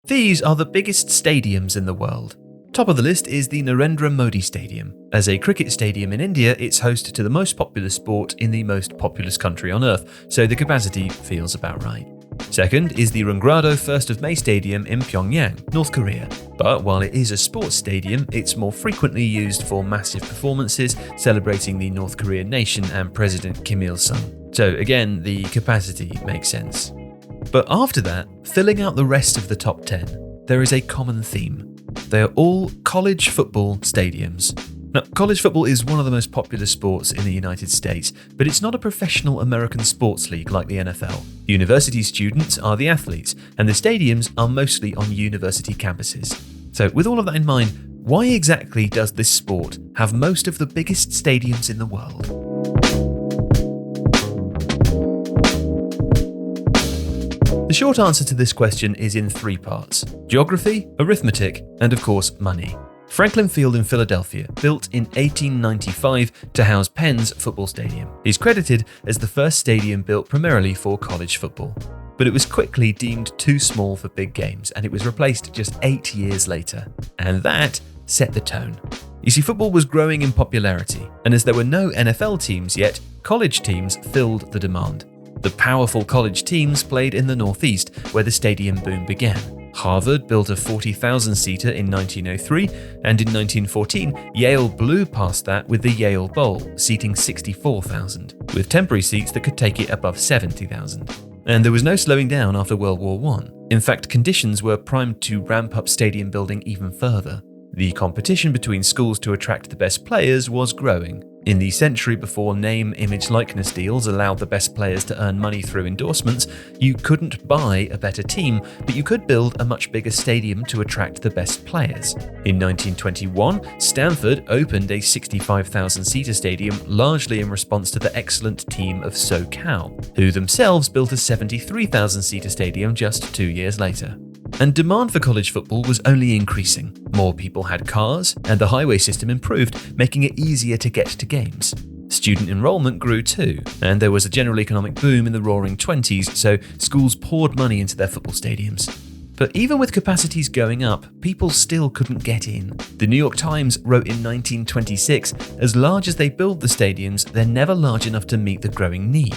These are the biggest stadiums in the world. Top of the list is the Narendra Modi Stadium. As a cricket stadium in India, it's host to the most popular sport in the most populous country on earth, so the capacity feels about right. Second is the Rungrado 1st of May Stadium in Pyongyang, North Korea. But while it is a sports stadium, it's more frequently used for massive performances celebrating the North Korean nation and President Kim Il-sung. So again, the capacity makes sense. But after that, filling out the rest of the top 10, there is a common theme. They are all college football stadiums. Now, college football is one of the most popular sports in the United States, but it's not a professional American sports league like the NFL. University students are the athletes, and the stadiums are mostly on university campuses. So with all of that in mind, why exactly does this sport have most of the biggest stadiums in the world? The short answer to this question is in three parts: geography, arithmetic, and of course money. Franklin Field in Philadelphia, built in 1895 to house Penn's football stadium, is credited as the first stadium built primarily for college football. But it was quickly deemed too small for big games, and it was replaced just 8 years later. And that set the tone. You see, football was growing in popularity, and as there were no NFL teams yet, college teams filled the demand. The powerful college teams played in the Northeast, where the stadium boom began. Harvard built a 40,000-seater in 1903, and in 1914, Yale blew past that with the Yale Bowl, seating 64,000, with temporary seats that could take it above 70,000. And there was no slowing down after World War I. In fact, conditions were primed to ramp up stadium building even further. The competition between schools to attract the best players was growing. In the century before name, image, likeness deals allowed the best players to earn money through endorsements, you couldn't buy a better team, but you could build a much bigger stadium to attract the best players. In 1921, Stanford opened a 65,000-seater stadium largely in response to the excellent team of SoCal, who themselves built a 73,000-seater stadium just 2 years later. And demand for college football was only increasing. More people had cars, and the highway system improved, making it easier to get to games. Student enrollment grew too, and there was a general economic boom in the Roaring '20s, so schools poured money into their football stadiums. But even with capacities going up, people still couldn't get in. The New York Times wrote in 1926, as large as they build the stadiums, they're never large enough to meet the growing need.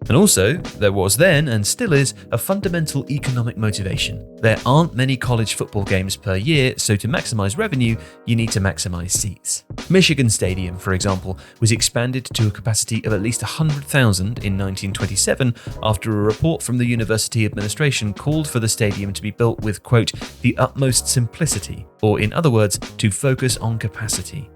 And also, there was then, and still is, a fundamental economic motivation. There aren't many college football games per year, so to maximize revenue, you need to maximize seats. Michigan Stadium, for example, was expanded to a capacity of at least 100,000 in 1927 after a report from the university administration called for the stadium to be built with, quote, the utmost simplicity, or in other words, to focus on capacity.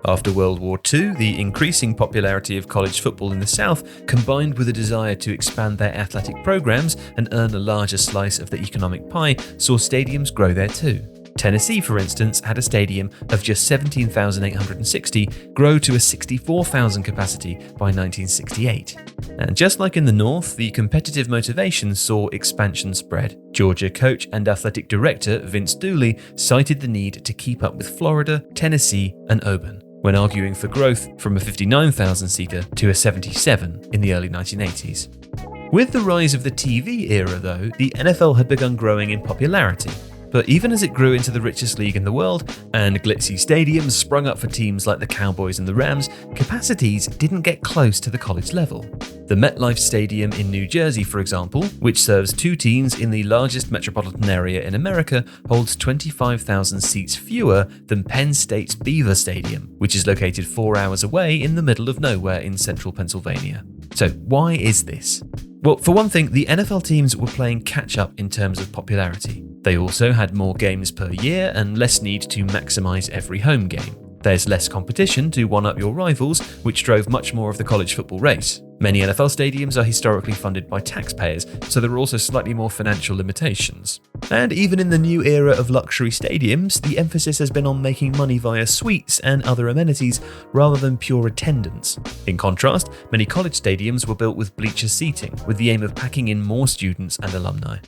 After World War II, the increasing popularity of college football in the South, combined with a desire to expand their athletic programs and earn a larger slice of the economic pie, saw stadiums grow there too. Tennessee, for instance, had a stadium of just 17,860 grow to a 64,000 capacity by 1968. And just like in the North, the competitive motivation saw expansion spread. Georgia coach and athletic director Vince Dooley cited the need to keep up with Florida, Tennessee, and Auburn, when arguing for growth from a 59,000-seater to a 77 in the early 1980s. With the rise of the TV era, though, the NFL had begun growing in popularity. But even as it grew into the richest league in the world, and glitzy stadiums sprung up for teams like the Cowboys and the Rams, capacities didn't get close to the college level. The MetLife Stadium in New Jersey, for example, which serves 2 teams in the largest metropolitan area in America, holds 25,000 seats fewer than Penn State's Beaver Stadium, which is located 4 hours away in the middle of nowhere in central Pennsylvania. So why is this? Well, for one thing, the NFL teams were playing catch-up in terms of popularity. They also had more games per year and less need to maximize every home game. There's less competition to one-up your rivals, which drove much more of the college football race. Many NFL stadiums are historically funded by taxpayers, so there are also slightly more financial limitations. And even in the new era of luxury stadiums, the emphasis has been on making money via suites and other amenities rather than pure attendance. In contrast, many college stadiums were built with bleacher seating, with the aim of packing in more students and alumni.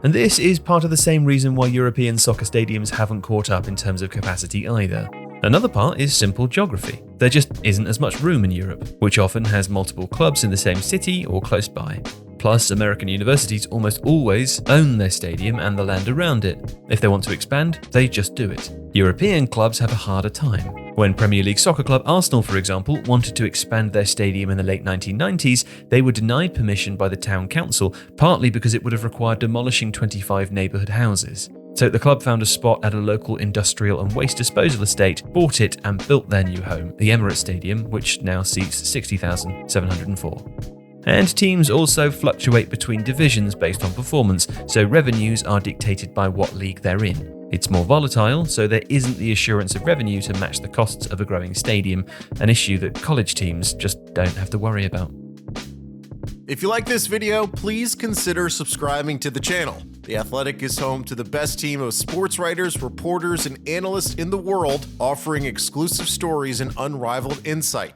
And this is part of the same reason why European soccer stadiums haven't caught up in terms of capacity either. Another part is simple geography. There just isn't as much room in Europe, which often has multiple clubs in the same city or close by. Plus, American universities almost always own their stadium and the land around it. If they want to expand, they just do it. European clubs have a harder time. When Premier League soccer club Arsenal, for example, wanted to expand their stadium in the late 1990s, they were denied permission by the town council, partly because it would have required demolishing 25 neighbourhood houses. So the club found a spot at a local industrial and waste disposal estate, bought it and built their new home, the Emirates Stadium, which now seats 60,704. And teams also fluctuate between divisions based on performance, so revenues are dictated by what league they're in. It's more volatile, so there isn't the assurance of revenue to match the costs of a growing stadium, an issue that college teams just don't have to worry about. If you like this video, please consider subscribing to the channel. The Athletic is home to the best team of sports writers, reporters, and analysts in the world, offering exclusive stories and unrivaled insight.